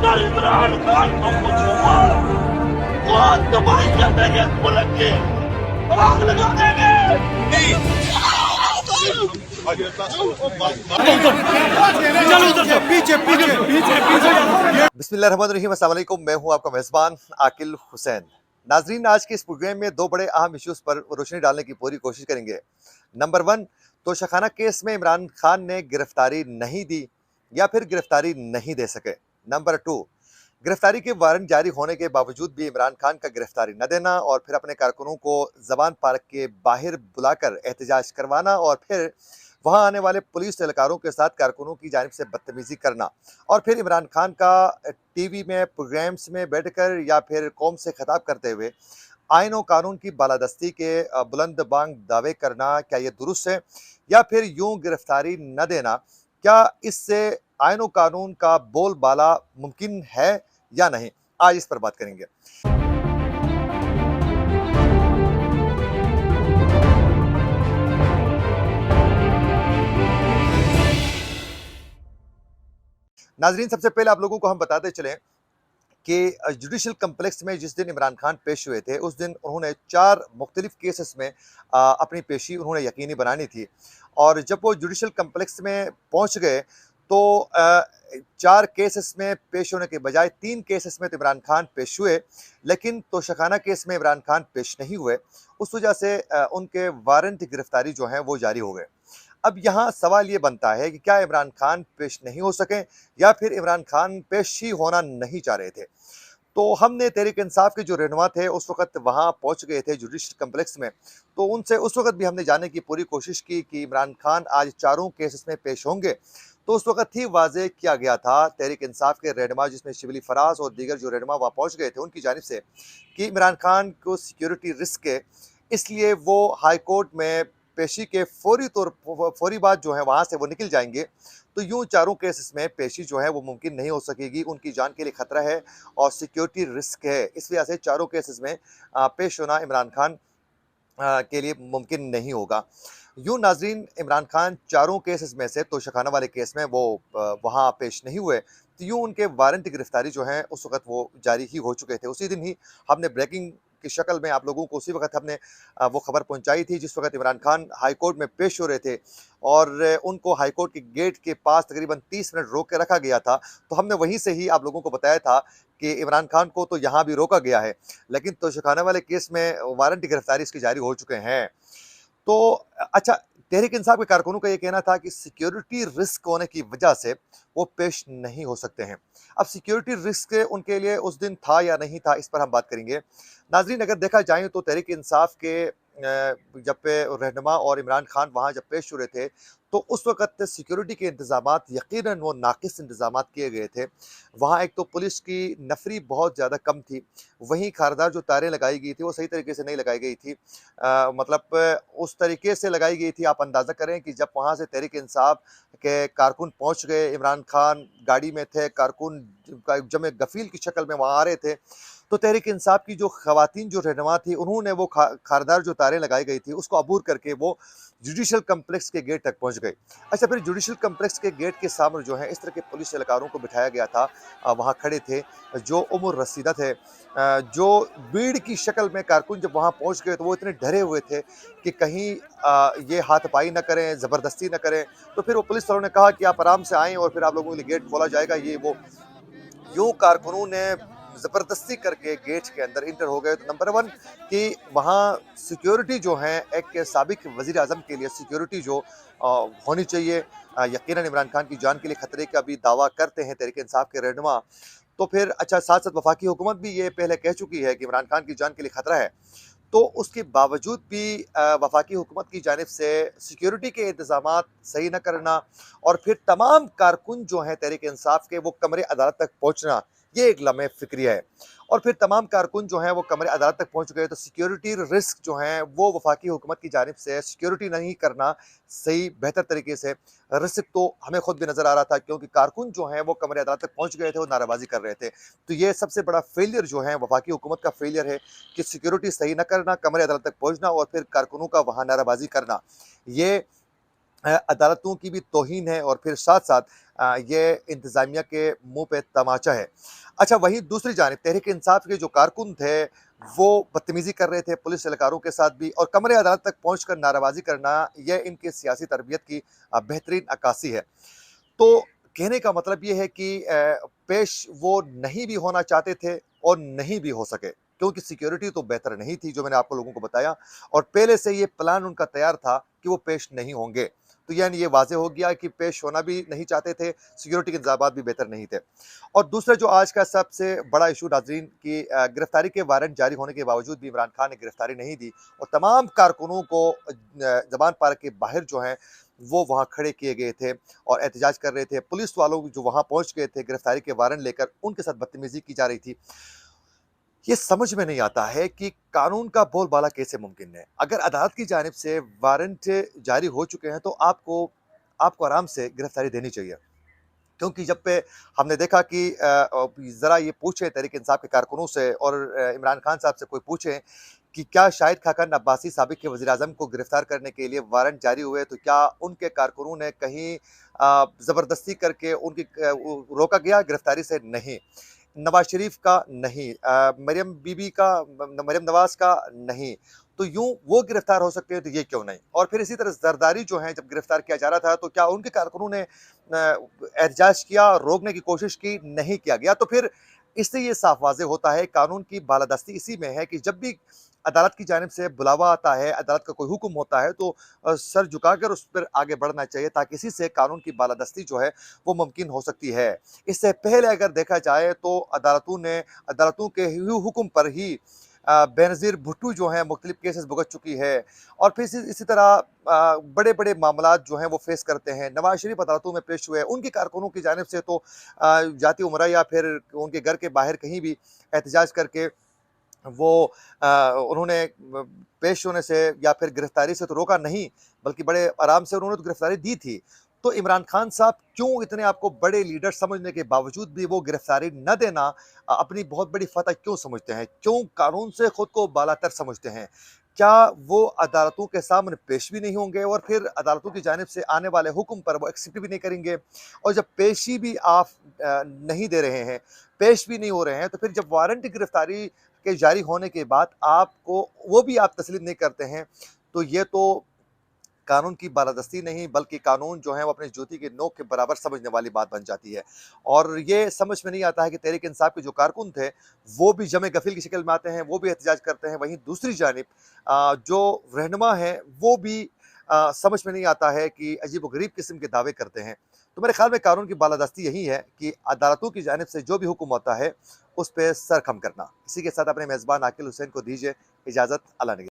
अगर इमरान खान को कुछ हुआ तो तबाही कर देंगे इस मुल्क की, आग लगा देंगे। बिस्मिल्लाहिर्रहमानिर्रहीम, अस्सलाम वालेकुम। मैं हूं आपका मेज़बान आकिल हुसैन। नाजरीन, आज के इस प्रोग्राम में दो बड़े अहम इश्यूज़ पर रोशनी डालने की पूरी कोशिश करेंगे। नंबर वन, तोशाखाना केस में इमरान खान ने गिरफ्तारी नहीं दी या फिर गिरफ्तारी नहीं दे सके। नंबर टू, गिरफ्तारी के वारंट जारी होने के बावजूद भी इमरान खान का गिरफ्तारी न देना और फिर अपने कारकुनों को जबान पार्क के बाहर बुलाकर एहतजाज करवाना और फिर वहां आने वाले पुलिस एहलकारों के साथ कारकुनों की जानिब से बदतमीजी करना और फिर इमरान खान का टीवी में प्रोग्राम्स में बैठकर या फिर कौम से खिताब करते हुए आइन और कानून की बालादस्ती के बुलंद बांग दावे करना, क्या ये दुरुस्त है? या फिर यूं गिरफ्तारी न देना, क्या इससे आइन और कानून का बोलबाला मुमकिन है या नहीं? आज इस पर बात करेंगे। नाजरीन, सबसे पहले आप लोगों को हम बताते चलें कि जुडिशल कम्प्लेक्स में जिस दिन इमरान खान पेश हुए थे, उस दिन उन्होंने 4 मुख्तलिफ केसेस में अपनी पेशी उन्होंने यकीनी बनानी थी और जब वो जुडिशल कम्प्लेक्स में पहुंच गए तो 4 केसेस में पेश होने के बजाय 3 केसेस में तो इमरान खान पेश हुए, लेकिन तोशाखाना केस में इमरान खान पेश नहीं हुए। उस वजह से उनके वारंट गिरफ्तारी जो हैं वो जारी हो गए। अब यहाँ सवाल ये बनता है कि क्या इमरान खान पेश नहीं हो सके या फिर इमरान खान पेश ही होना नहीं चाह रहे थे? तो हमने तहरीक इंसाफ के जो रहनुमा थे उस वक़्त वहाँ पहुँच गए थे जुडिशल कम्प्लेक्स में, तो उनसे उस वक़्त भी हमने जानने की पूरी कोशिश की कि इमरान खान आज चारों केसेस में पेश होंगे। तो उस वक़्त ही वाज़ेह किया गया था तहरीक इंसाफ के रहनुमा, जिसमें शिबली फराज और दीगर जो रहनुमा वहाँ पहुँच गए थे, उनकी जानिब से कि इमरान खान को सिक्योरिटी रिस्क है, इसलिए वो हाई कोर्ट में पेशी के फौरी बाद जो है वहाँ से वो निकल जाएंगे। तो यूं चारों केसेस में पेशी जो है वो मुमकिन नहीं हो सकेगी, उनकी जान के लिए खतरा है और सिक्योरिटी रिस्क है। इस वजह से चारों केसेस में पेश होना इमरान खान के लिए मुमकिन नहीं होगा। यूं नाजरीन, इमरान खान चारों केसेस में से तोशाखाना वाले केस में वो वहाँ पेश नहीं हुए, तो यूं उनके वारंट गिरफ्तारी जो है उस वक़्त वो जारी ही हो चुके थे। उसी दिन ही हमने ब्रेकिंग की शक्ल में आप लोगों को उसी वक़्त हमने वो खबर पहुँचाई थी जिस वक़्त इमरान खान हाई कोर्ट में पेश हो रहे थे और उनको हाई कोर्ट के गेट के पास तकरीबन 30 मिनट रोक के रखा गया था। तो हमने वहीं से ही आप लोगों को बताया था कि इमरान खान को तो यहाँ भी रोका गया है, लेकिन तोशाखाना वाले केस में वारंट गिरफ्तारी इसकी जारी हो चुके हैं। तो अच्छा, तहरीक इंसाफ के कारकुनों का ये कहना था कि सिक्योरिटी रिस्क होने की वजह से वो पेश नहीं हो सकते हैं। अब सिक्योरिटी रिस्क उनके लिए उस दिन था या नहीं था, इस पर हम बात करेंगे। नाज़रीन, अगर देखा जाए तो तहरीक इंसाफ के जब पे रहनुमा और इमरान खान वहाँ जब पेश हो रहे थे, तो उस वक़्त सिक्योरिटी के इंतज़ामात यकीनन वो नाक़िस इंतज़ामात किए गए थे। वहाँ एक तो पुलिस की नफ़री बहुत ज़्यादा कम थी, वहीं खारदार जो तारें लगाई गई थी वो सही तरीके से नहीं लगाई गई थी। मतलब उस तरीके से लगाई गई थी, आप अंदाज़ा करें कि जब वहाँ से तहरीक इंसाफ के कारकुन पहुँच गए, इमरान खान गाड़ी में थे, कारकुन जमे गफ़ील की शक्ल में वहाँ आ रहे थे, तो तहरीक इंसाफ की जो ख़वातीन जो रहनुमा थी, उन्होंने वो खारदार जो तारें लगाई गई थी उसको अबूर करके वो जुडिशल कम्प्लेक्स के गेट तक पहुँच गए। अच्छा, फिर जुडिशल कम्प्लेक्स के गेट के सामने जो है इस तरह के पुलिस एहलकारों को बिठाया गया था, वहाँ खड़े थे जो उम्र रसीदा थे, जो भीड़ की शक्ल में कारकुन जब वहाँ पहुँच गए तो वो इतने डरे हुए थे कि कहीं ये हाथापाई ना करें, ज़बरदस्ती ना करें। तो फिर वो पुलिस वालों ने कहा कि आप आराम से आएँ और फिर आप लोगों के लिए गेट खोला जाएगा, ये वो। यूँ कारकुनों ने ज़बरदस्ती करके गेट के अंदर इंटर हो गए। तो नंबर 1 कि वहाँ सिक्योरिटी जो है, एक साबिक वज़ीर-ए-आज़म के लिए सिक्योरिटी जो होनी चाहिए, यकीनन इमरान खान की जान के लिए खतरे का भी दावा करते हैं तहरीक इंसाफ के रहनुमा। तो फिर अच्छा, साथ-साथ वफ़ाकी हुकूमत भी ये पहले कह चुकी है कि इमरान खान की जान के लिए खतरा है। तो उसके बावजूद भी वफ़ाकी हुकूमत की जानिब से सिक्योरिटी के इंतज़ामात सही न करना और फिर तमाम कारकुन जो हैं तहरीक इंसाफ के, वो कमरे अदालत तक पहुँचना, ये एक लम्हे फ़िक्रिया है। और फिर तमाम कारकुन जो हैं वो कमरे अदालत तक पहुँच गए, तो सिक्योरिटी रिस्क जो हैं वो वफ़ाकी हुकूमत की जानिब से सिक्योरिटी नहीं करना सही बेहतर तरीके से रिस्क तो हमें खुद भी नज़र आ रहा था, क्योंकि कारकुन जो हैं वो कमरे अदालत तक पहुँच गए थे, वो नाराबाज़ी कर रहे थे। तो ये सबसे बड़ा फ़ेलियर जो है वफ़ाकी हुकूमत का फ़ेलियर है कि सिक्योरिटी सही न करना, कमरे अदालत तक पहुँचना और फिर कारकुनों का वहाँ नाराबाज़ी करना। ये अदालतों की भी तौहीन है और फिर साथ-साथ ये इंतज़ामिया के मुँह पे तमाचा है। अच्छा, वहीं दूसरी जानिब तहरीक इंसाफ के जो कारकुन थे, वो बदतमीज़ी कर रहे थे पुलिस एहलकारों के साथ भी, और कमरे अदालत तक पहुँचकर नाराबाज़ी करना, ये इनकी सियासी तरबियत की बेहतरीन अक्कासी है। तो कहने का मतलब ये है कि पेश वो नहीं भी होना चाहते थे और नहीं भी हो सके, क्योंकि सिक्योरिटी तो बेहतर नहीं थी, जो मैंने आपको लोगों को बताया, और पहले से ये प्लान उनका तैयार था कि वो पेश नहीं होंगे। तो यानी ये वाज़ेह हो गया कि पेश होना भी नहीं चाहते थे, सिक्योरिटी के इंतज़ामात भी बेहतर नहीं थे। और दूसरा जो आज का सबसे बड़ा इश्यू नाज़रीन की गिरफ्तारी के वारंट जारी होने के बावजूद भी इमरान खान ने गिरफ्तारी नहीं दी, और तमाम कारकुनों को ज़बान पार्क के बाहर जो हैं, वो वहाँ खड़े किए गए थे और एहतजाज कर रहे थे। पुलिस वालों जो वहाँ पहुँच गए थे गिरफ्तारी के वारंट लेकर, उनके साथ बदतमीज़ी की जा रही थी। ये समझ में नहीं आता है कि कानून का बोलबाला कैसे मुमकिन है? अगर अदालत की जानिब से वारंट जारी हो चुके हैं, तो आपको आपको आराम से गिरफ्तारी देनी चाहिए। क्योंकि जब पे हमने देखा कि ज़रा ये पूछें तहरीक इंसाफ के कारकुनों से, और इमरान खान साहब से कोई पूछे कि क्या शाहिद खाकन अब्बासी साबिक के वज़ीर-ए-आज़म को गिरफ्तार करने के लिए वारंट जारी हुए, तो क्या उनके कारकुनों ने कहीं ज़बरदस्ती करके उनकी रोका गया गिरफ्तारी से? नहीं। नवाज़ शरीफ का नहीं, मरियम बीबी का, मरियम नवाज़ का नहीं। तो यूँ वो गिरफ्तार हो सकते हैं, तो ये क्यों नहीं? और फिर इसी तरह ज़रदारी जो हैं, जब गिरफ्तार किया जा रहा था, तो क्या उनके कारकुनों ने एहतजाज किया, रोकने की कोशिश की? नहीं किया गया। तो फिर इससे ये साफ वाज़ेह होता है कानून की बालादस्ती इसी में है कि जब भी अदालत की जानिब से बुलावा आता है, अदालत का कोई हुक्म होता है, तो सर झुकाकर उस पर आगे बढ़ना चाहिए, ताकि इसी से कानून की बालादस्ती जो है वो मुमकिन हो सकती है। इससे पहले अगर देखा जाए तो अदालतों के ही हुक्म पर ही बेनज़ीर भुट्टो जो हैं मुख्तलिफ केसेस भुगत चुकी है, और फिर इसी तरह बड़े-बड़े मामलात जो हैं वो फेस करते हैं। नवाज़ शरीफ अदालतों में पेश हुए, उनके कारकुनों की जानिब से तो जाती उमरा या फिर उनके घर के बाहर कहीं भी एहतजाज करके वो उन्होंने पेश होने से या फिर गिरफ्तारी से तो रोका नहीं, बल्कि बड़े आराम से उन्होंने तो गिरफ्तारी दी थी। तो इमरान खान साहब क्यों इतने आपको बड़े लीडर समझने के बावजूद भी वो गिरफ्तारी न देना अपनी बहुत बड़ी फ़तह क्यों समझते हैं? क्यों कानून से खुद को बालातर समझते हैं? क्या वो अदालतों के सामने पेश भी नहीं होंगे, और फिर अदालतों की जानिब से आने वाले हुक्म पर वो एक्सेप्ट भी नहीं करेंगे? और जब पेशी भी आप नहीं दे रहे हैं, पेश भी नहीं हो रहे हैं, तो फिर जब वारंट गिरफ्तारी के जारी होने के बाद आपको वो भी आप तस्लीम नहीं करते हैं, तो ये तो कानून की बालादस्ती नहीं, बल्कि कानून जो है वो अपनी जूती की नोक के बराबर समझने वाली बात बन जाती है। और ये समझ में नहीं आता है कि तहरीक इंसाफ के जो कारकुन थे, वो भी जमे गफ़ील की शक्ल में आते हैं, वो भी एहतजाज करते हैं। वहीं दूसरी जानिब जो रहनुमा हैं, वो भी समझ में नहीं आता है कि अजीब-ओ-गरीब किस्म के दावे करते हैं। तो मेरे ख़्याल में कानून की बालादस्ती यही है कि अदालतों की जानिब से जो भी हुक्म होता है, उस पे सर खम करना। इसी के साथ अपने मेज़बान आकिल हुसैन को दीजिए इजाज़त। अल्लाह निगहबान।